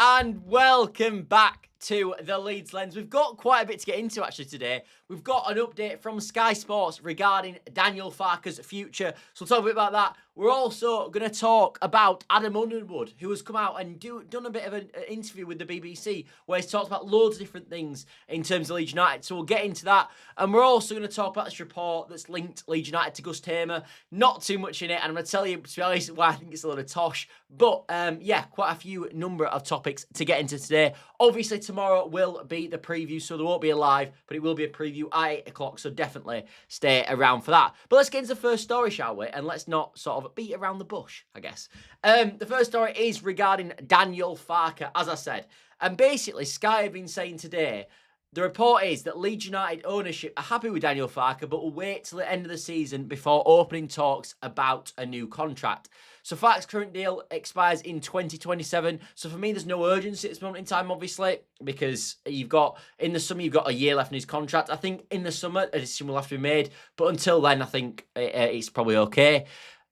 and welcome back to the Leeds Lens. We've got quite a bit to get into actually today. We've got an update from Sky Sports regarding Daniel Farke's future. So we'll talk a bit about that. We're also going to talk about Adam Underwood, who has come out and done a bit of an interview with the BBC where he's talked about loads of different things in terms of Leeds United. So we'll get into that. And we're also going to talk about this report that's linked Leeds United to Gus Hamer. Not too much in it. And I'm going to tell you, to be honest, why I think it's a lot of tosh. But yeah, quite a few number of topics to get into today. Obviously, tomorrow will be the preview, so there won't be a live, but it will be a preview at 8 o'clock, so definitely stay around for that. But let's get into the first story, shall we? And let's not sort of beat around the bush, I guess. The first story is regarding Daniel Farke, as I said. And basically, Sky have been saying today, the report is that Leeds United ownership are happy with Daniel Farke, but will wait till the end of the season before opening talks about a new contract. So Farke's current deal expires in 2027. So for me, there's no urgency at this moment in time, obviously, because in the summer, you've got a year left in his contract. I think in the summer, a decision will have to be made. But until then, I think it's probably okay.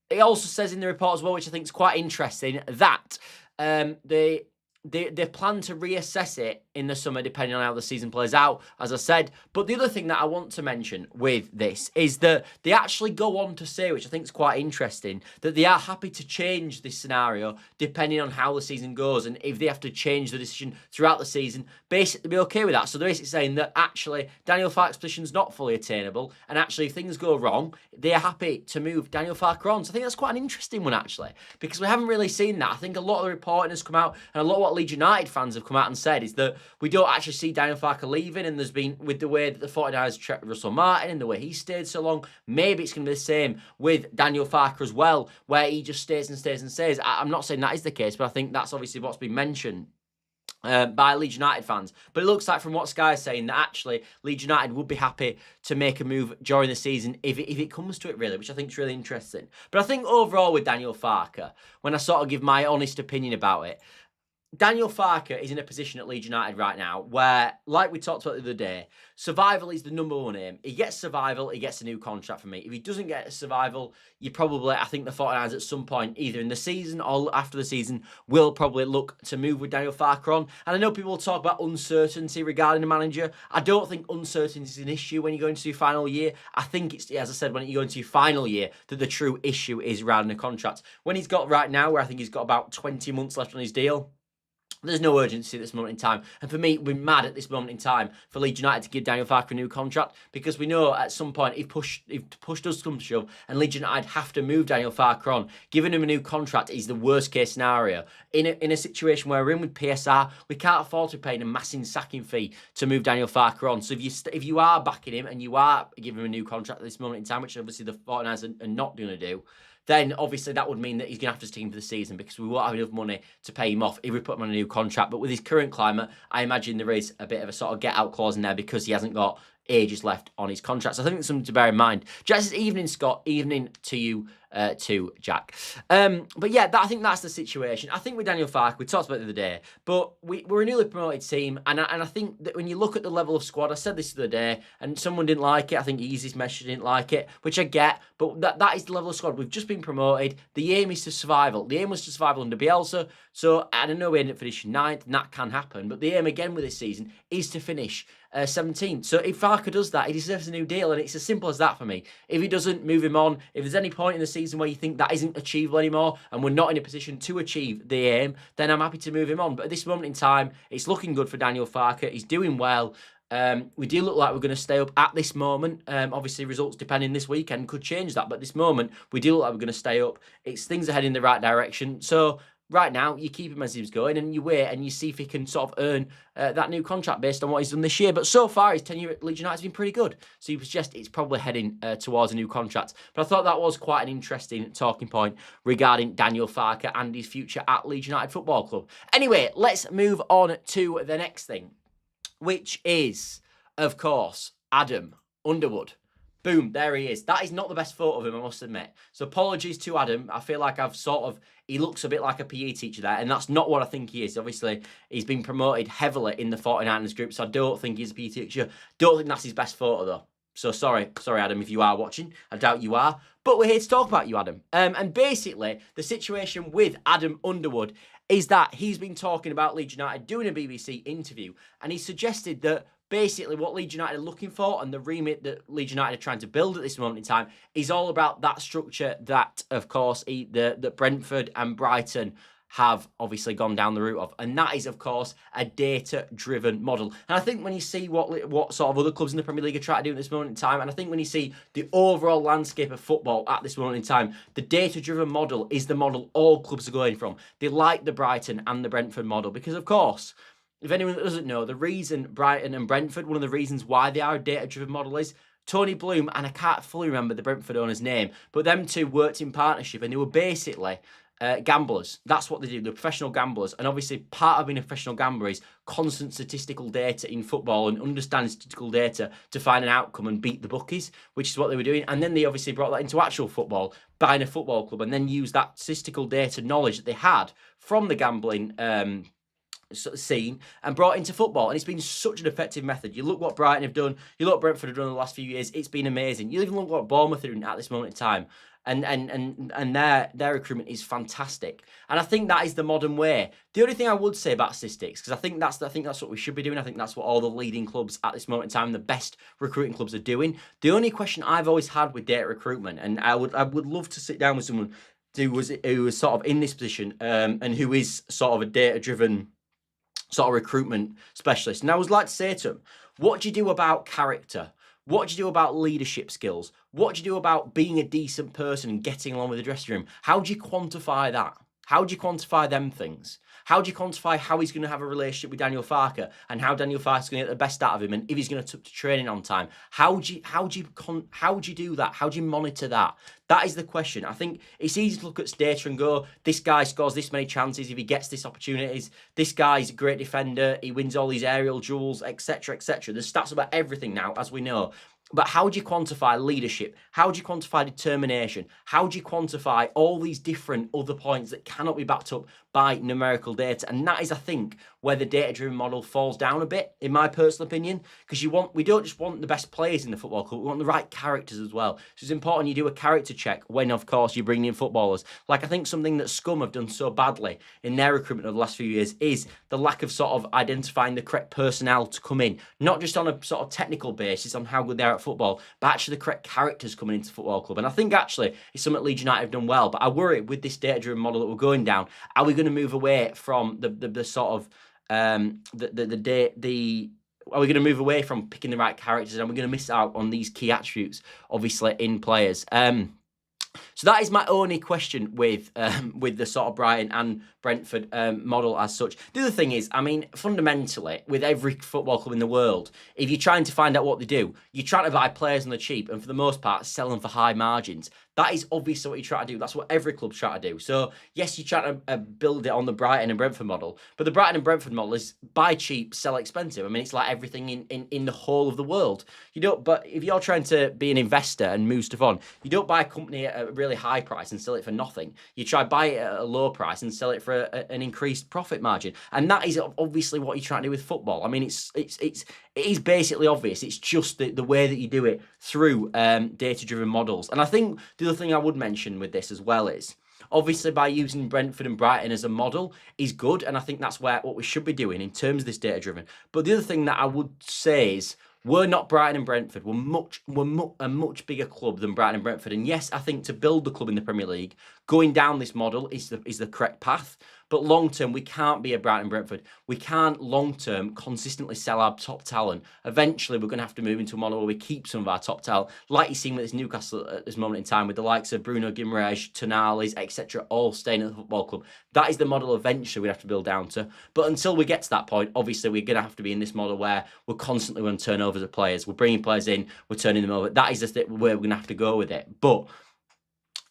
It also says in the report as well, which I think is quite interesting, that they plan to reassess it in the summer depending on how the season plays out, as I said. But the other thing that I want to mention with this is that they actually go on to say, which I think is quite interesting, that they are happy to change this scenario depending on how the season goes. And if they have to change the decision throughout the season, basically be okay with that. So they're basically saying that actually Daniel Farke's position is not fully attainable. And actually if things go wrong, they're happy to move Daniel Farke on. So I think that's quite an interesting one, actually, because we haven't really seen that. I think a lot of the reporting has come out, and a lot of what Leeds United fans have come out and said is that we don't actually see Daniel Farke leaving, and there's been, with the way that the 49ers treated Russell Martin and the way he stayed so long, maybe it's going to be the same with Daniel Farke as well, where he just stays and stays and stays. I'm not saying that is the case, but I think that's obviously what's been mentioned by Leeds United fans. But it looks like from what Sky is saying that actually Leeds United would be happy to make a move during the season if it comes to it, really, which I think is really interesting. But I think overall with Daniel Farke, when I sort of give my honest opinion about it, Daniel Farke is in a position at Leeds United right now where, like we talked about the other day, survival is the number one aim. He gets survival, he gets a new contract for me. If he doesn't get a survival, I think the 49ers at some point, either in the season or after the season, will probably look to move with Daniel Farke on. And I know people talk about uncertainty regarding the manager. I don't think uncertainty is an issue when you go into your final year. I think it's, as I said, when you go into your final year, that the true issue is around the contract. When he's got right now, where I think he's got about 20 months left on his deal, there's no urgency at this moment in time. And for me, we're mad at this moment in time for Leeds United to give Daniel Farke a new contract, because we know at some point if push does come to shove and Leeds United have to move Daniel Farke on, giving him a new contract is the worst case scenario. In a situation where we're in with PSR, we can't afford to pay a massive sacking fee to move Daniel Farke on. So if you are backing him and you are giving him a new contract at this moment in time, which obviously the 49ers are not going to do, then obviously that would mean that he's going to have to stick him for the season, because we won't have enough money to pay him off if we put him on a new contract. But with his current climate, I imagine there is a bit of a sort of get-out clause in there because he hasn't got ages left on his contract. So I think it's something to bear in mind. Jack says, evening, Scott. Evening to you too, Jack. But yeah, I think that's the situation. I think with Daniel Farke, we talked about it the other day, but we're a newly promoted team, and I think that when you look at the level of squad, I said this the other day, and someone didn't like it. I think Easy's message didn't like it, which I get, but that is the level of squad. We've just been promoted. The aim is to survival. The aim was to survival under Bielsa, so I don't know, we ended up finishing 9th, and that can happen, but the aim again with this season is to finish 17th. So if Farke does that, he deserves a new deal, and it's as simple as that for me. If he doesn't, move him on. If there's any point in the season where you think that isn't achievable anymore and we're not in a position to achieve the aim, then I'm happy to move him on. But at this moment in time, it's looking good for Daniel Farke. He's doing well. We do look like we're going to stay up at this moment. Obviously, results depending this weekend could change that, but at this moment, we do look like we're going to stay up. Things are heading in the right direction. So right now, you keep him as he's going, and you wait and you see if he can sort of earn that new contract based on what he's done this year. But so far, his tenure at Leeds United has been pretty good. So you suggest it's probably heading towards a new contract. But I thought that was quite an interesting talking point regarding Daniel Farke and his future at Leeds United Football Club. Anyway, let's move on to the next thing, which is, of course, Adam Underwood. Boom, there he is. That is not the best photo of him, I must admit. So apologies to Adam. I feel like he looks a bit like a PE teacher there, and that's not what I think he is. Obviously, he's been promoted heavily in the 49ers group, so I don't think he's a PE teacher. Don't think that's his best photo, though. So sorry, Adam, if you are watching. I doubt you are. But we're here to talk about you, Adam. And basically, the situation with Adam Underwood is that he's been talking about Leeds United doing a BBC interview, and he suggested that basically what Leeds United are looking for and the remit that Leeds United are trying to build at this moment in time is all about that structure that, of course, that Brentford and Brighton have obviously gone down the route of. And that is, of course, a data-driven model. And I think when you see what sort of other clubs in the Premier League are trying to do at this moment in time, and I think when you see the overall landscape of football at this moment in time, the data-driven model is the model all clubs are going from. They like the Brighton and the Brentford model because, of course, if anyone that doesn't know, the reason Brighton and Brentford, one of the reasons why they are a data-driven model is Tony Bloom, and I can't fully remember the Brentford owner's name, but them two worked in partnership and they were basically gamblers. That's what they do. They're professional gamblers. And obviously part of being a professional gambler is constant statistical data in football and understanding statistical data to find an outcome and beat the bookies, which is what they were doing. And then they obviously brought that into actual football, buying a football club, and then used that statistical data knowledge that they had from the gambling scene and brought into football. And it's been such an effective method. You look what Brighton have done, you look what Brentford have done in the last few years, it's been amazing. You even look what Bournemouth are doing at this moment in time. And their recruitment is fantastic. And I think that is the modern way. The only thing I would say about statistics, because I think that's what we should be doing. I think that's what all the leading clubs at this moment in time, the best recruiting clubs are doing. The only question I've always had with data recruitment, and I would love to sit down with someone who was sort of in this position, and who is sort of a data-driven sort of recruitment specialist. And I would like to say to him, what do you do about character? What do you do about leadership skills? What do you do about being a decent person and getting along with the dressing room? How do you quantify that? How do you quantify them things? How do you quantify how he's going to have a relationship with Daniel Farke and how Daniel Farke's going to get the best out of him and if he's going to training on time? How do you do that? How do you monitor that? That is the question. I think it's easy to look at data and go, this guy scores this many chances if he gets this opportunities. This guy's a great defender. He wins all these aerial duels, etc., etc. There's stats about everything now, as we know. But how do you quantify leadership? How do you quantify determination? How do you quantify all these different other points that cannot be backed up by numerical data? And that is, I think, where the data-driven model falls down a bit, in my personal opinion, because we don't just want the best players in the football club, we want the right characters as well. So it's important you do a character check when, of course, you bring in footballers. Like, I think something that Scum have done so badly in their recruitment over the last few years is the lack of sort of identifying the correct personnel to come in, not just on a sort of technical basis on how good they are at football, but actually the correct characters coming into the football club. And I think actually it's something Leeds United have done well, but I worry with this data-driven model that we're going down, are we going to move away from the sort of are we going to move away from picking the right characters, and we're going to miss out on these key attributes, obviously, in players? So that is my only question with the sort of Brighton and Brentford model as such. The other thing is, I mean, fundamentally, with every football club in the world, if you're trying to find out what they do, you're trying to buy players on the cheap and for the most part sell them for high margins. That is obviously what you try to do. That's what every club's trying to do. So yes, you're trying to build it on the Brighton and Brentford model, but the Brighton and Brentford model is buy cheap, sell expensive. I mean, it's like everything in the whole of the world. You don't. But if you're trying to be an investor and move stuff on, you don't buy a company at a really high price and sell it for nothing. You try buy it at a low price and sell it for an increased profit margin. And that is obviously what you're trying to do with football. I mean, it is basically obvious. It's just the way that you do it through data-driven models. And I think the other thing I would mention with this as well is, obviously, by using Brentford and Brighton as a model is good, and I think that's what we should be doing in terms of this data-driven. But the other thing that I would say is, we're not Brighton and Brentford. We're a much bigger club than Brighton and Brentford. And yes, I think to build the club in the Premier League, going down this model is the correct path. But long term, we can't be a Brighton and Brentford. We can't long term consistently sell our top talent. Eventually, we're going to have to move into a model where we keep some of our top talent, like you're seeing with this Newcastle at this moment in time, with the likes of Bruno Guimaraes, Tonales, etc., all staying at the football club. That is the model eventually we have to build down to. But until we get to that point, obviously, we're going to have to be in this model where we're constantly on turnovers of players. We're bringing players in, we're turning them over. That is the way we're going to have to go with it. But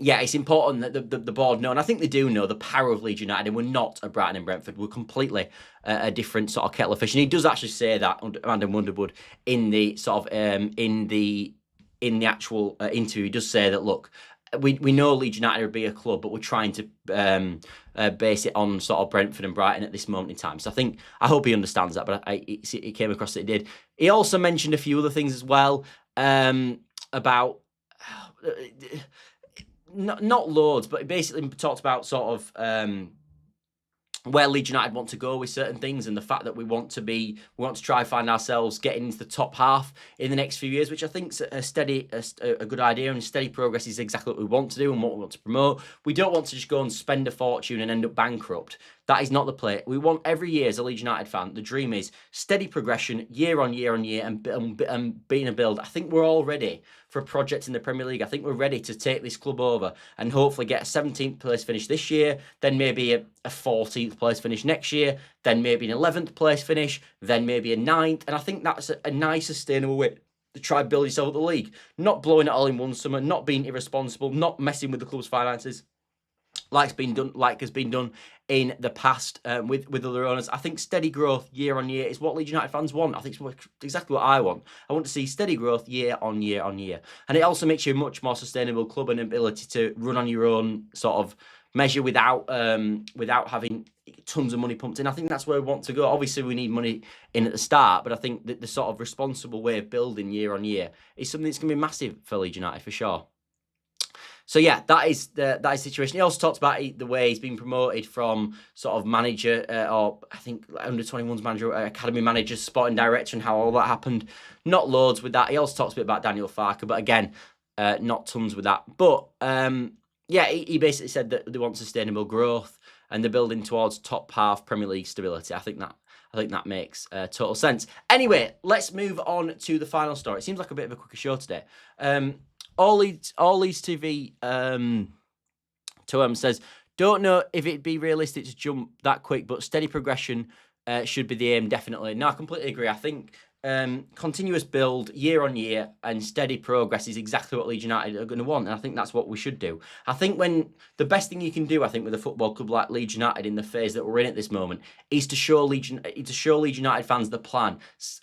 yeah, it's important that the board know, and I think they do know, the power of Leeds United. And we're not a Brighton and Brentford. We're completely a different sort of kettle of fish. And he does actually say that, Adam Underwood, in the sort of in the actual interview. He does say that, look, we know Leeds United are a bigger club, but we're trying to base it on sort of Brentford and Brighton at this moment in time. So I hope he understands that, but it came across that he did. He also mentioned a few other things as well about... not loads, but basically talked about sort of where Leeds United want to go with certain things, and the fact that we want to try find ourselves getting into the top half in the next few years, which I think is a good idea, and steady progress is exactly what we want to do and what we want to promote. We don't want to just go and spend a fortune and end up bankrupt. That is not the play. We want every year, as a Leeds United fan, the dream is steady progression year on year on year, and being a build. I think we're all ready for a project in the Premier League. I think we're ready to take this club over and hopefully get a 17th place finish this year, then maybe a 14th place finish next year, then maybe an 11th place finish, then maybe a 9th. And I think that's a nice, sustainable way to try and build yourself up the league. Not blowing it all in one summer, not being irresponsible, not messing with the club's finances, like has been done in the past with other owners. I think steady growth year on year is what Leeds United fans want. I think it's exactly what I want. I want to see steady growth year on year on year. And it also makes you a much more sustainable club and ability to run on your own sort of measure without having tons of money pumped in. I think that's where we want to go. Obviously, we need money in at the start, but I think that the sort of responsible way of building year on year is something that's going to be massive for Leeds United for sure. So yeah, that is the situation. He also talked about the way he's been promoted from sort of manager, or I think under 21s manager, academy manager, sporting director, and how all that happened. Not loads with that. He also talks a bit about Daniel Farke, but again, not tons with that. But yeah, he basically said that they want sustainable growth and they're building towards top half Premier League stability. I think that makes total sense. Anyway, let's move on to the final story. It seems like a bit of a quicker show today. All Leeds TV says, don't know if it'd be realistic to jump that quick, but steady progression should be the aim, definitely. No, I completely agree. I think continuous build year on year and steady progress is exactly what Leeds United are going to want, and I think that's what we should do. I think when the best thing you can do, I think, with a football club like Leeds United in the phase that we're in at this moment, is to show Leeds United fans the plan,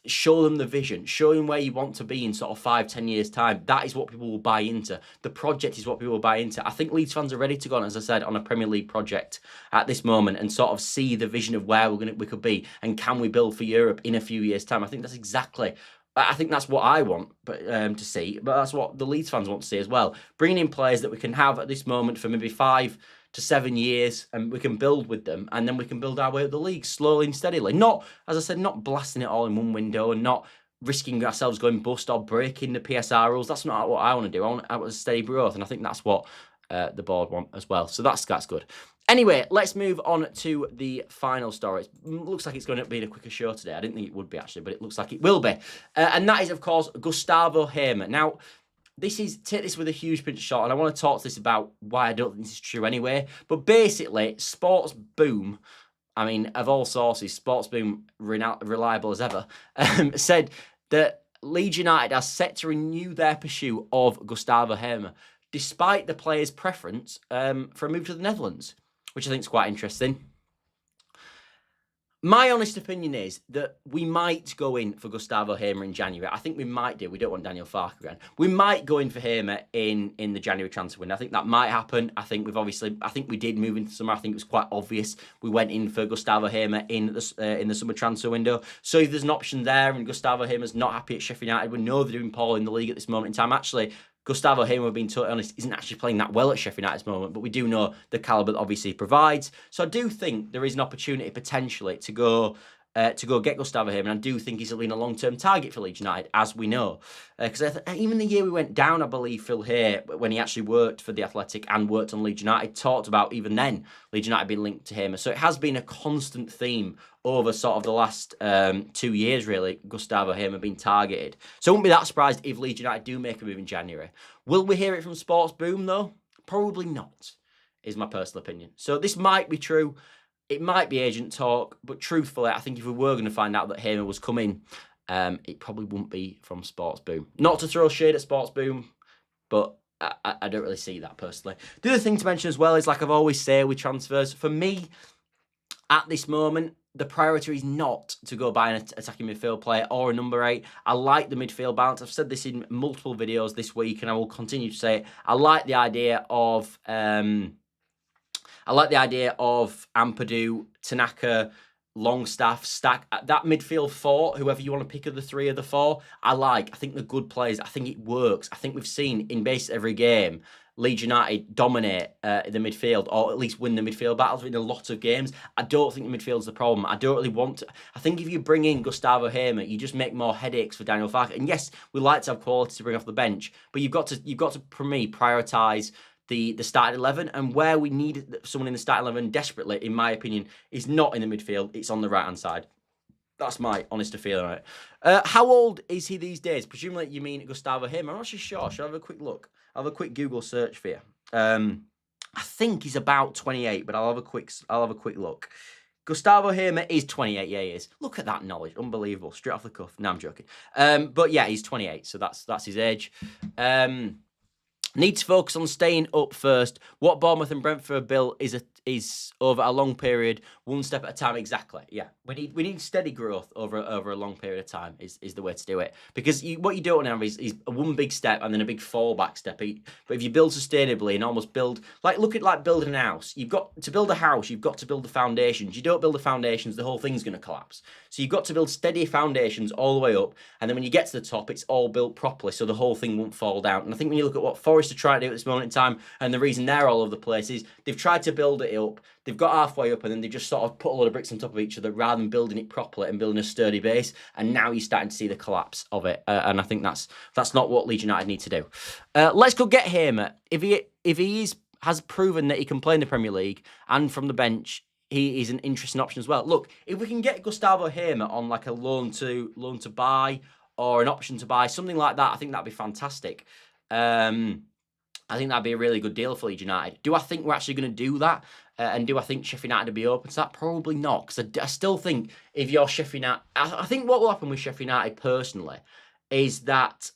show them the vision, show them where you want to be in sort of 5-10 years time. That is what people will buy into. The project is what people will buy into. I think Leeds fans are ready to go on, as I said, on a Premier League project at this moment and sort of see the vision of where we could be and can we build for Europe in a few years time. I think that's exactly. I think that's what I want to see, but that's what the Leeds fans want to see as well. Bringing in players that we can have at this moment for maybe 5 to 7 years, and we can build with them, and then we can build our way up the league slowly and steadily. Not, as I said, not blasting it all in one window and not risking ourselves going bust or breaking the PSR rules. That's not what I want to do. I want a steady growth, and I think that's what the board want as well. So that's good. Anyway, let's move on to the final story. It looks like it's going to be a quicker show today. I didn't think it would be, actually, but it looks like it will be. And that is, of course, Gustavo Hamer. Now, take this with a huge pinch of salt, and I want to talk to this about why I don't think this is true anyway. But basically, Sports Boom, I mean, of all sources, Sports Boom, reliable as ever, said that Leeds United are set to renew their pursuit of Gustavo Hamer, despite the player's preference for a move to the Netherlands, which I think is quite interesting. My honest opinion is that we might go in for Gustavo Hamer in January. I think we might do. We don't want Daniel Farke again. We might go in for Hamer in the January transfer window. I think that might happen. I think we did move into summer. I think it was quite obvious we went in for Gustavo Hamer in the summer transfer window. So if there's an option there and Gustavo Hamer's not happy at Sheffield United, we know they're doing poorly in the league at this moment in time. Actually, Gustavo Hamer, being totally honest, isn't actually playing that well at Sheffield United at this moment, but we do know the calibre that obviously he provides. So I do think there is an opportunity potentially to go get Gustavo Hamer, and I do think he's a long-term target for Leeds United, as we know. Because even the year we went down, I believe Phil Hay, when he actually worked for the Athletic and worked on Leeds United, talked about even then Leeds United being linked to Hamer. So it has been a constant theme over sort of the last 2 years, really, Gustavo Hamer being targeted. So I wouldn't be that surprised if Leeds United do make a move in January. Will we hear it from Sports Boom, though? Probably not, is my personal opinion. So this might be true. It might be agent talk, but truthfully, I think if we were going to find out that Hamer was coming, it probably wouldn't be from Sports Boom. Not to throw shade at Sports Boom, but I don't really see that personally. The other thing to mention as well is, like I've always said with transfers, for me, at this moment, the priority is not to go buy an attacking midfield player or a number 8. I like the midfield balance. I've said this in multiple videos this week, and I will continue to say it. I like the idea of Ampadu, Tanaka, Longstaff, Stack. That midfield 4, whoever you want to pick of the 3 of the 4, I think they're good players. I think it works. I think we've seen in basically every game Leeds United dominate the midfield, or at least win the midfield battles in a lot of games. I don't think the midfield's the problem. I don't really want to. I think if you bring in Gustavo Hamer, you just make more headaches for Daniel Farke. And yes, we like to have quality to bring off the bench, but you've got to for me, prioritise the starting 11, and where we need someone in the starting 11 desperately, in my opinion, is not in the midfield. It's on the right-hand side. That's my honest feeling on it. How old is he these days? Presumably you mean Gustavo Hamer. I'm not sure. Should I have a quick look? I'll have a quick Google search for you. I think he's about 28, but I'll have a quick look. Gustavo Hamer is 28. Yeah, he is. Look at that knowledge. Unbelievable. Straight off the cuff. No, I'm joking. But yeah, he's 28, so that's his age. Need to focus on staying up first. What Bournemouth and Brentford built is over a long period, one step at a time. Exactly. Yeah, we need steady growth over a long period of time is the way to do it. Because what you don't want to have is one big step and then a big fallback step. But if you build sustainably and almost build look at building a house. You've got to build a house. You've got to build the foundations. You don't build the foundations, the whole thing's going to collapse. So you've got to build steady foundations all the way up, and then when you get to the top, it's all built properly, so the whole thing won't fall down. And I think when you look at what Forest are trying to do at this moment in time, and the reason they're all over the place is they've tried to build it up, they've got halfway up, and then they've just sort of put a load of bricks on top of each other rather than building it properly and building a sturdy base. And now you're starting to see the collapse of it. And I think that's not what Leeds United need to do. Let's go get Hamer. If he has proven that he can play in the Premier League and from the bench, he is an interesting option as well. Look, if we can get Gustavo Hamer on like a loan to buy or an option to buy, something like that, I think that'd be fantastic. I think that'd be a really good deal for Leeds United. Do I think we're actually going to do that? And do I think Sheffield United would be open to that? Probably not, because I still think if you're Sheffield United, I think what will happen with Sheffield United personally is that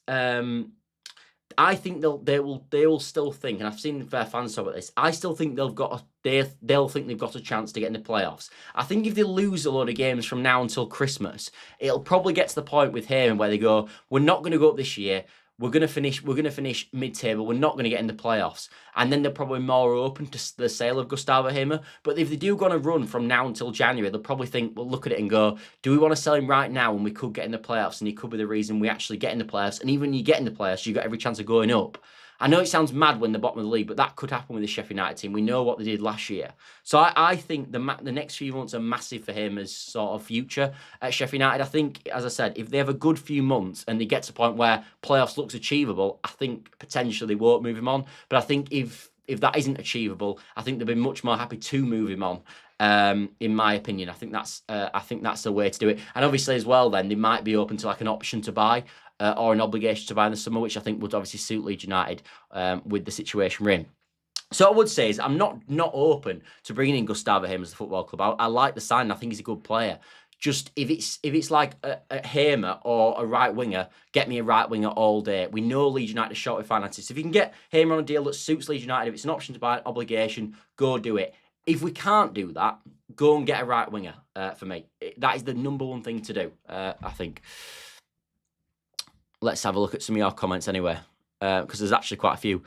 I think they will still think, and I've seen their fans talk about this, I still think they'll think they've got a chance to get in the playoffs. I think if they lose a load of games from now until Christmas, it'll probably get to the point with Hamer where they go, we're not going to go up this year. We're gonna finish mid-table. We're not gonna get in the playoffs, and then they're probably more open to the sale of Gustavo Hamer. But if they do go on a run from now until January, they'll probably think, well, look at it and go, do we want to sell him right now when we could get in the playoffs? And he could be the reason we actually get in the playoffs. And even when you get in the playoffs, you've got every chance of going up. I know it sounds mad when they're bottom of the league, but that could happen with the Sheffield United team. We know what they did last year. So I think the next few months are massive for him as sort of future at Sheffield United. I think, as I said, if they have a good few months and they get to a point where playoffs looks achievable, I think potentially they won't move him on. But I think if that isn't achievable, I think they'll be much more happy to move him on. In my opinion, I think that's the way to do it. And obviously as well, then they might be open to like an option to buy. Or an obligation to buy in the summer, which I think would obviously suit Leeds United with the situation we're in. So what I would say is I'm not open to bringing in Gustavo Hamer as the football club. I like the sign. I think he's a good player. Just if it's like a Hamer or a right winger, get me a right winger all day. We know Leeds United are short with finances. So if you can get Hamer on a deal that suits Leeds United, if it's an option to buy, an obligation, go do it. If we can't do that, go and get a right winger for me. That is the number one thing to do, I think. Let's have a look at some of your comments anyway, because there's actually quite a few.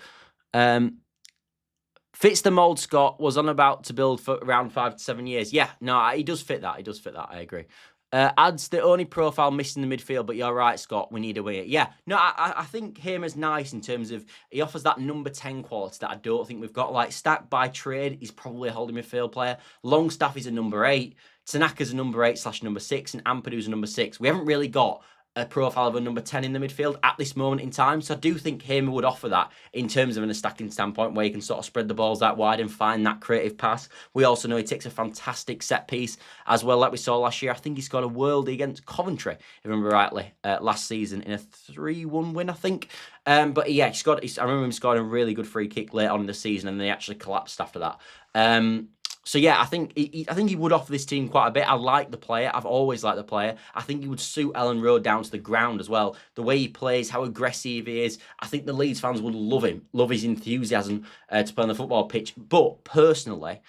Fits the mould, Scott, was on about to build for around 5 to 7 years. Yeah, no, he does fit that. He does fit that, I agree. Adds the only profile missing in the midfield, but you're right, Scott, we need a winger. Yeah, no, I think Hamer's nice in terms of he offers that number 10 quality that I don't think we've got. Like, Stack by trade, he's probably a holding midfield player. Longstaff is a number 8. Tanaka's a number 8/number 6, and Ampadu's a number 6. We haven't really got a profile of a number 10 in the midfield at this moment in time. So I do think Hamer would offer that in terms of an attacking standpoint where he can sort of spread the balls that wide and find that creative pass. We also know he takes a fantastic set piece as well, like we saw last year. I think he scored a worldie against Coventry, if I remember rightly, last season in a 3-1 win, I think. But yeah, I remember him scoring a really good free kick late on in the season, and they actually collapsed after that. So yeah, I think he would offer this team quite a bit. I like the player. I've always liked the player. I think he would suit Ellen Road down to the ground as well. The way he plays, how aggressive he is. I think the Leeds fans would love him, love his enthusiasm to play on the football pitch. But personally,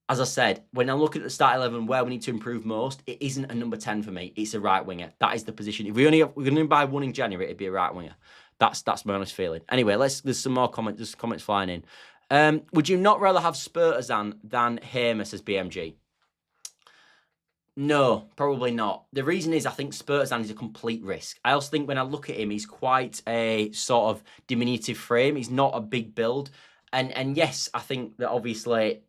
as I said, when I look at the start 11 where we need to improve most, it isn't a number 10 for me. It's a right we're That is the position. If we're going to buy one in January, it'd be a right winger. That's my honest feeling. Anyway, there's some more comments. There's comments flying in. Would you not rather have Spurtazan than Hamer, says BMG? No, probably not. The reason is I think Spurtzan is a complete risk. I also think when I look at him, he's quite a sort of diminutive frame. He's not a big build. And yes, I think that obviously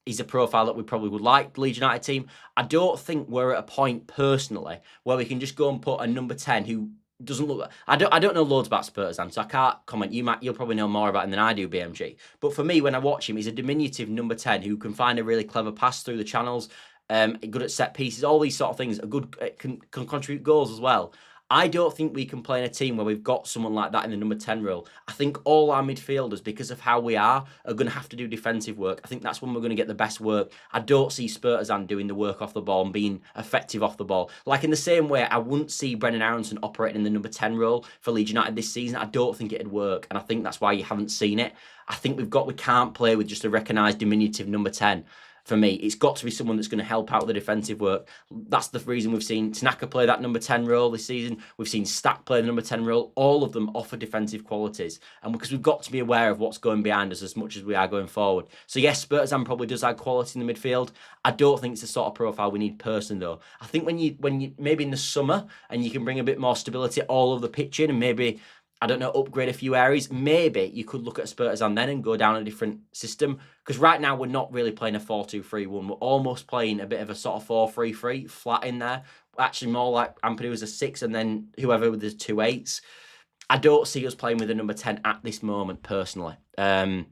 he's a profile that we probably would like, the Leeds United team. I don't think we're at a point personally where we can just go and put a number 10 who doesn't look. I don't know loads about Spurtzan, so I can't comment. You'll probably know more about him than I do, BMG. But for me, when I watch him, he's a diminutive number 10 who can find a really clever pass through the channels. Good at set pieces, all these sort of things. Can contribute goals as well. I don't think we can play in a team where we've got someone like that in the number 10 role. I think all our midfielders, because of how we are going to have to do defensive work. I think that's when we're going to get the best work. I don't see Spurtzan doing the work off the ball and being effective off the ball. Like in the same way, I wouldn't see Brennan Aronson operating in the number 10 role for Leeds United this season. I don't think it'd work, and I think that's why you haven't seen it. I think we can't play with just a recognised diminutive number 10. For me, it's got to be someone that's going to help out with the defensive work. That's the reason we've seen Tanaka play that number 10 role this season. We've seen Stack play the number 10 role. All of them offer defensive qualities. And because we've got to be aware of what's going behind us as much as we are going forward. So yes, Spurtzan probably does add quality in the midfield. I don't think it's the sort of profile we need personally, though. I think when you maybe in the summer and you can bring a bit more stability all over the pitch in and maybe, I don't know, upgrade a few areas, maybe you could look at Spurtzan then and go down a different system. Because right now we're not really playing a 4-2-3-1. We're almost playing a bit of a sort of 4-3-3, flat in there. Actually more like Ampadu as a 6 and then whoever with the 2 8s. I don't see us playing with a number 10 at this moment, personally. So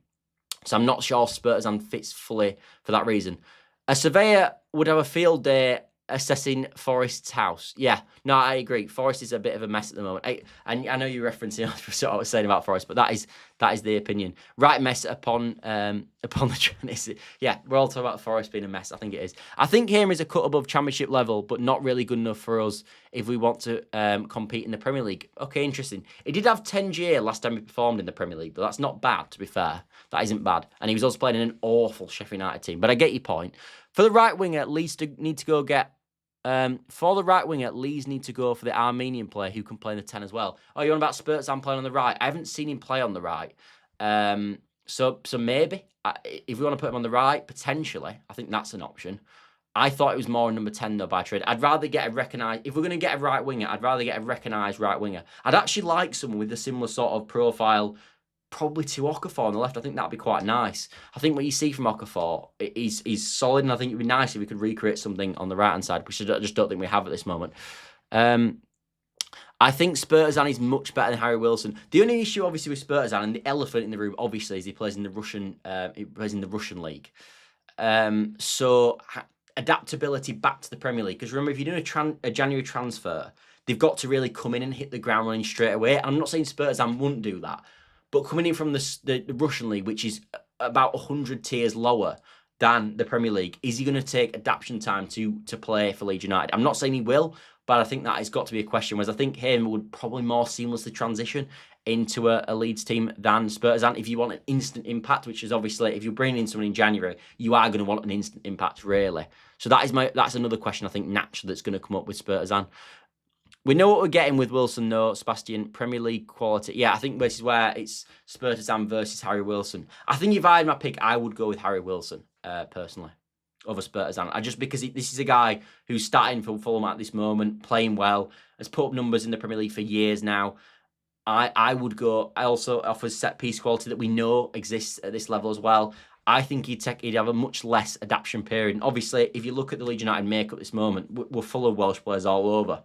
I'm not sure Spurtzan fits fully for that reason. A surveyor would have a field day assessing Forest's house. Yeah, no, I agree. Forest is a bit of a mess at the moment. And I know you're referencing what I was saying about Forest, but that is the opinion. Right mess upon the yeah, we're all talking about Forest being a mess. I think it is. I think Hamer is a cut above Championship level, but not really good enough for us if we want to compete in the Premier League. Okay, interesting. He did have 10G last time he performed in the Premier League, but that's not bad, to be fair. That isn't bad. And he was also playing in an awful Sheffield United team. But I get your point. For the right winger, Leeds need to go get. For the right winger, Leeds need to go for the Armenian player who can play in the 10 as well. Oh, you're on about Spurtzan playing on the right. I haven't seen him play on the right. So maybe, if we want to put him on the right, potentially, I think that's an option. I thought it was more number 10, though, by trade. I'd rather get a recognised... If we're going to get a right winger, I'd rather get a recognised right winger. I'd actually like someone with a similar sort of profile, probably to Okafor on the left. I think that'd be quite nice. I think what you see from Okafor, he's solid, and I think it'd be nice if we could recreate something on the right-hand side, which I just don't think we have at this moment. I think Spurtzan is much better than Harry Wilson. The only issue, obviously, with Spurtzan, and the elephant in the room, obviously, is he plays in the Russian league. So adaptability back to the Premier League. Because remember, if you're doing a January transfer, they've got to really come in and hit the ground running straight away. And I'm not saying Spurtzan wouldn't do that, but coming in from the Russian league, which is about 100 tiers lower than the Premier League, is he going to take adaptation time to play for Leeds United? I'm not saying he will, but I think that has got to be a question. Whereas I think Hamer would probably more seamlessly transition into a Leeds team than Spurtzan. If you want an instant impact, which is obviously, if you're bringing in someone in January, you are going to want an instant impact, really. So that's another question I think naturally that's going to come up with Spurtzan. We know what we're getting with Wilson, though, Sebastian. Premier League quality. Yeah, I think this is where it's Spurtzan versus Harry Wilson. I think if I had my pick, I would go with Harry Wilson, personally, over Spurtzan. Just because this is a guy who's starting for Fulham at this moment, playing well, has put up numbers in the Premier League for years now. I would go. I also offers set piece quality that we know exists at this level as well. I think he'd have a much less adaptation period. And obviously, if you look at the Leeds United makeup at this moment, we're full of Welsh players all over.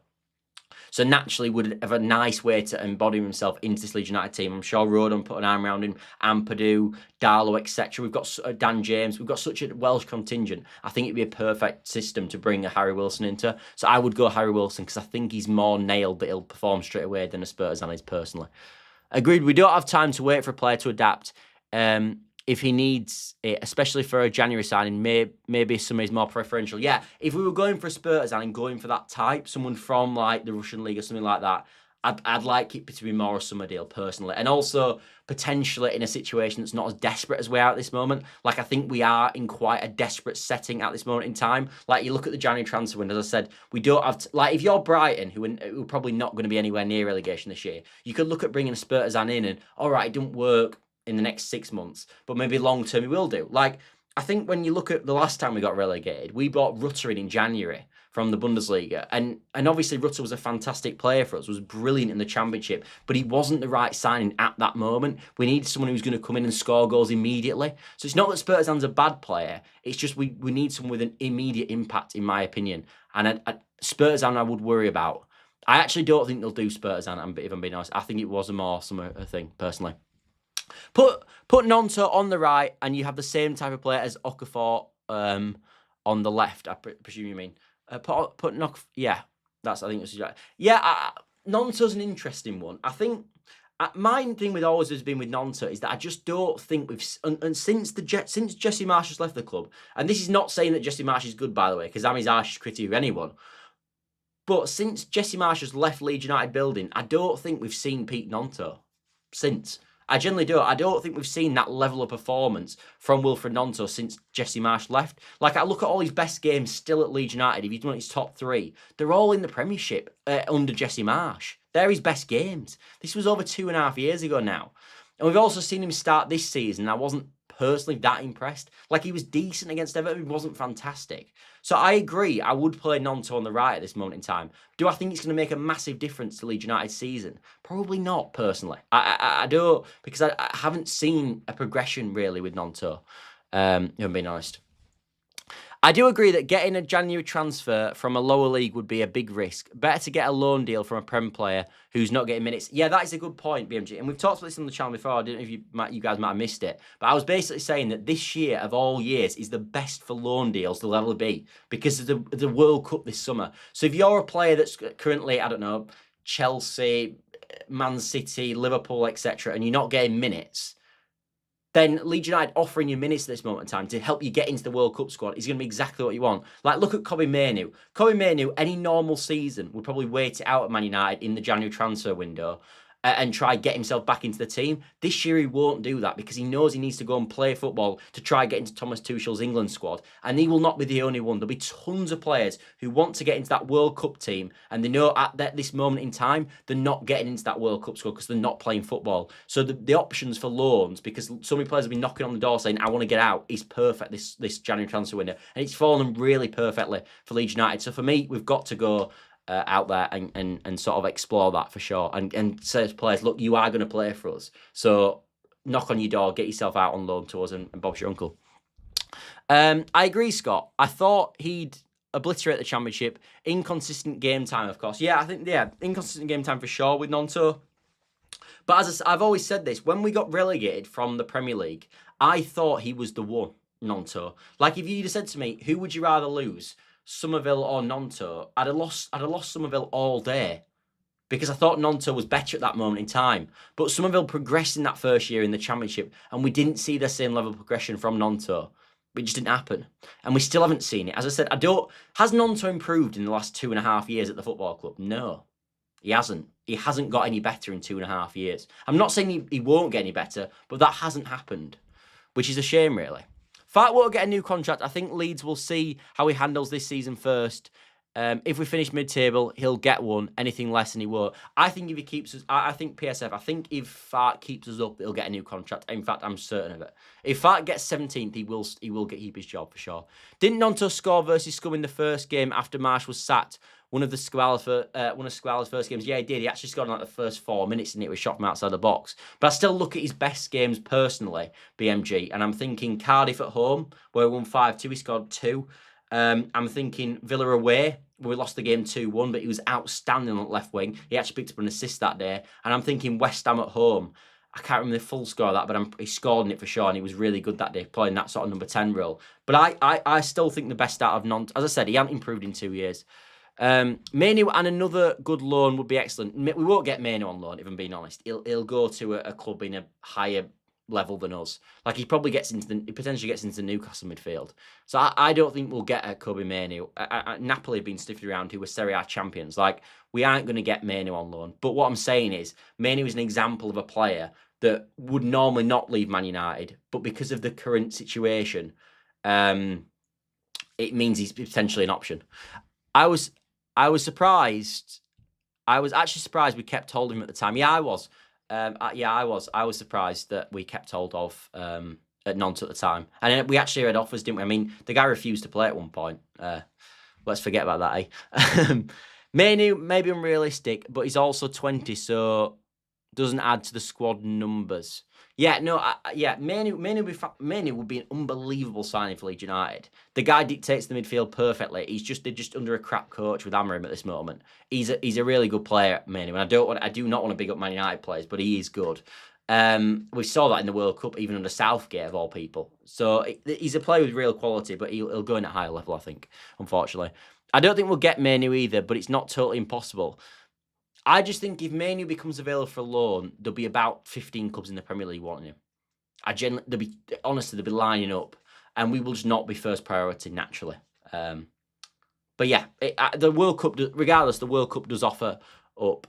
So naturally would have a nice way to embody himself into this Leeds United team. I'm sure Rodon put an arm around him, Ampadu, Darlow, etc. We've got Dan James. We've got such a Welsh contingent. I think it'd be a perfect system to bring a Harry Wilson into. So I would go Harry Wilson because I think he's more nailed that he'll perform straight away than a Spurtzan is personally. Agreed. We don't have time to wait for a player to adapt. If he needs it, especially for a January signing, maybe somebody's more preferential. Yeah, if we were going for a Spurtzan and going for that type, someone from like the Russian league or something like that, I'd like it to be more a summer deal personally. And also potentially in a situation that's not as desperate as we are at this moment. Like I think we are in quite a desperate setting at this moment in time. Like you look at the January transfer window, as I said, we don't have like if you're Brighton, who are probably not going to be anywhere near relegation this year, you could look at bringing a Spurtzan in and all right, it didn't work in the next 6 months, but maybe long term he will do. Like I think when you look at the last time we got relegated, we bought Rutter in January from the Bundesliga. And obviously Rutter was a fantastic player for us, was brilliant in the Championship, but he wasn't the right signing at that moment. We needed someone who's going to come in and score goals immediately. So it's not that Spurzan's a bad player, it's just we need someone with an immediate impact, in my opinion. And Spurzan I would worry about. I actually don't think they'll do Spurzan, if I'm being honest. I think it was a more summer thing, personally. Put Nonto on the right, and you have the same type of player as Okafor on the left. I presume you mean. Put Nok. Yeah, I think that's right. Yeah, Nonto's an interesting one. I think my thing with always has been with Nonto is that I just don't think we've and since Jesse Marsch has left the club, and this is not saying that Jesse Marsch is good, by the way, because I'm his harshest critic of anyone. But since Jesse Marsch has left Leeds United building, I don't think we've seen Pete Nonto since. I generally don't. I don't think we've seen that level of performance from Wilfred Nonto since Jesse Marsch left. Like, I look at all his best games still at Leeds United. If he's done his top 3, they're all in the Premiership under Jesse Marsch. They're his best games. This was over 2.5 years ago now. And we've also seen him start this season. I wasn't personally that impressed. Like, he was decent against Everton, he wasn't fantastic. So I agree, I would play Nonto on the right at this moment in time. Do I think it's going to make a massive difference to Leeds United's season? Probably not, personally. I don't, because I haven't seen a progression, really, with Nonto, if I'm being honest. I do agree that getting a January transfer from a lower league would be a big risk. Better to get a loan deal from a Prem player who's not getting minutes. Yeah, that is a good point, BMG. And we've talked about this on the channel before. I don't know if you guys might have missed it. But I was basically saying that this year, of all years, is the best for loan deals they'll ever be because of the World Cup this summer. So if you're a player that's currently, I don't know, Chelsea, Man City, Liverpool, etc., and you're not getting minutes, then Leeds United offering you minutes at this moment in time to help you get into the World Cup squad is going to be exactly what you want. Like, look at Kobe Mainoo. Kobe Mainoo, any normal season, would probably wait it out at Man United in the January transfer window and try get himself back into the team. This year he won't do that because he knows he needs to go and play football to try get into Thomas Tuchel's England squad. And he will not be the only one. There'll be tons of players who want to get into that World Cup team, and they know at this moment in time they're not getting into that World Cup squad because they're not playing football. So the options for loans, because so many players have been knocking on the door saying, I want to get out, is perfect this January transfer window. And it's fallen really perfectly for Leeds United. So for me, we've got to go out there and sort of explore that for sure, and say to players, look, you are going to play for us, so knock on your door, get yourself out on loan to us, and Bob's your uncle. I agree, Scott. I thought he'd obliterate the Championship. Inconsistent game time, of course. Yeah, I think, inconsistent game time for sure with Nonto. But as I've always said this, when we got relegated from the Premier League, I thought he was the one, Nonto. Like, if you'd have said to me, who would you rather lose, Somerville or Nonto, I'd have lost Somerville all day because I thought Nonto was better at that moment in time. But Somerville progressed in that first year in the Championship, and we didn't see the same level of progression from Nonto. It just didn't happen, and we still haven't seen it. As I said, has Nonto improved in the last 2.5 years at the football club? No, he hasn't. He hasn't got any better in 2.5 years. I'm not saying he won't get any better, but that hasn't happened, which is a shame, really. Farke won't get a new contract. I think Leeds will see how he handles this season first. If we finish mid-table, he'll get one. Anything less, and he won't. I think if he keeps us, I think PSF, I think if Farke keeps us up, he'll get a new contract. In fact, I'm certain of it. If Farke gets 17th, he will keep his job for sure. Didn't Nonto score versus Scum in the first game after Marsch was sacked? One of Squala's first games. Yeah, he did. He actually scored in like the first 4 minutes, and it was shot from outside the box. But I still look at his best games personally, BMG, and I'm thinking Cardiff at home, where we won 5-2, he scored 2. I'm thinking Villa away, where we lost the game 2-1, but he was outstanding on the left wing. He actually picked up an assist that day. And I'm thinking West Ham at home. I can't remember the full score of that, but he scored in it for sure, and he was really good that day, playing that sort of number 10 role. But I still think the best out of Nonto, as I said, he hasn't improved in 2 years. Mainoo and another good loan would be excellent. We won't get Mainoo on loan, if I'm being honest. He'll go to a club in a higher level than us. Like, he potentially gets into the Newcastle midfield. So I don't think we'll get a Kobe Mainoo. Napoli have been sniffed around, who were Serie A champions. Like, we aren't going to get Mainoo on loan. But what I'm saying is, Mainoo is an example of a player that would normally not leave Man United, but because of the current situation, it means he's potentially an option. I was surprised. I was actually surprised we kept hold of him at the time. Yeah, I was. I was surprised that we kept hold of at Nonto at the time. And we actually had offers, didn't we? I mean, the guy refused to play at one point. let's forget about that, eh? Manu, maybe unrealistic, but he's also 20, so doesn't add to the squad numbers. Yeah, no, Manu would be an unbelievable signing for Leeds United. The guy dictates the midfield perfectly. They're just under a crap coach with Amorim at this moment. He's a really good player, Manu, and I do not want to big up Man United players, but he is good. We saw that in the World Cup, even under Southgate of all people. So he's a player with real quality, but he'll go in at a higher level, I think. Unfortunately, I don't think we'll get Manu either, but it's not totally impossible. I just think if Manu becomes available for loan, there'll be about 15 clubs in the Premier League wanting him. They'll be lining up, and we will just not be first priority naturally. But yeah, the World Cup, regardless, the World Cup does offer up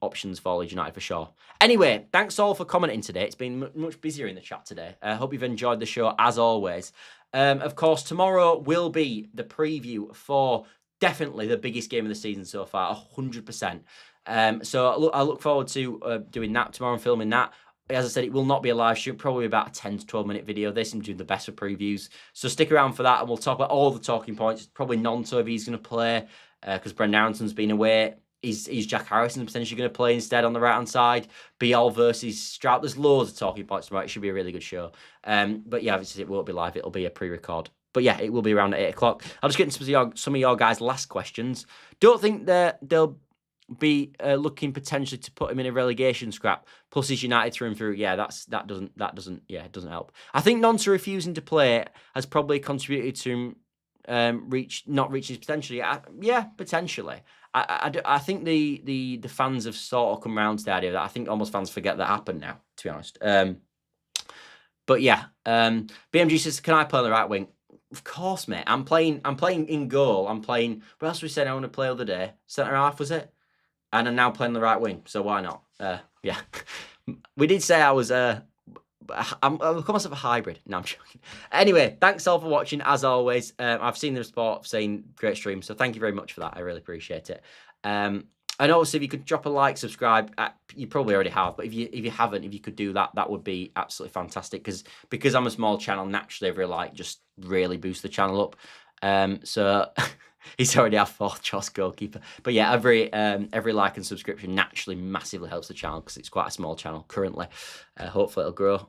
options for Leeds United for sure. Anyway, thanks all for commenting today. It's been much busier in the chat today. I hope you've enjoyed the show as always. Of course, tomorrow will be the preview for definitely the biggest game of the season so far, 100%. So I look forward to doing that tomorrow and filming that. As I said, it will not be a live shoot, probably about a 10 to 12 minute video. They seem to do the best for previews. So stick around for that and we'll talk about all the talking points. Probably Nonto if he's going to play because Brendan Harrison's been away. Is Jack Harrison potentially going to play instead on the right-hand side? Biol versus Strout. There's loads of talking points tomorrow. It should be a really good show. But yeah, obviously it won't be live. It'll be a pre-record. But yeah, it will be around at 8 o'clock. I'll just get into some of your guys' last questions. Don't think that they'll be looking potentially to put him in a relegation scrap. Plus, he's United through and through. Yeah, it doesn't help. I think Nonto refusing to play has probably contributed to him not reaching his potential. Yeah, potentially. I think the fans have sort of come around to the idea that I think almost fans forget that happened now, to be honest. But yeah, BMG says, can I play on the right wing? Of course, mate. I'm playing in goal. What else we said I want to play the other day? Centre half, was it? And I'm now playing the right wing, so why not? Yeah. We did say I was I'll call myself a hybrid. No, I'm joking. Anyway, thanks all for watching. As always, I've seen the report saying great stream, so thank you very much for that. I really appreciate it. And also, if you could drop a like, subscribe, you probably already have, but if you haven't, if you could do that, that would be absolutely fantastic. Because I'm a small channel, naturally every like just really boosts the channel up. So he's already our 4th choice goalkeeper. But yeah, every like and subscription naturally massively helps the channel because it's quite a small channel currently. Hopefully it'll grow.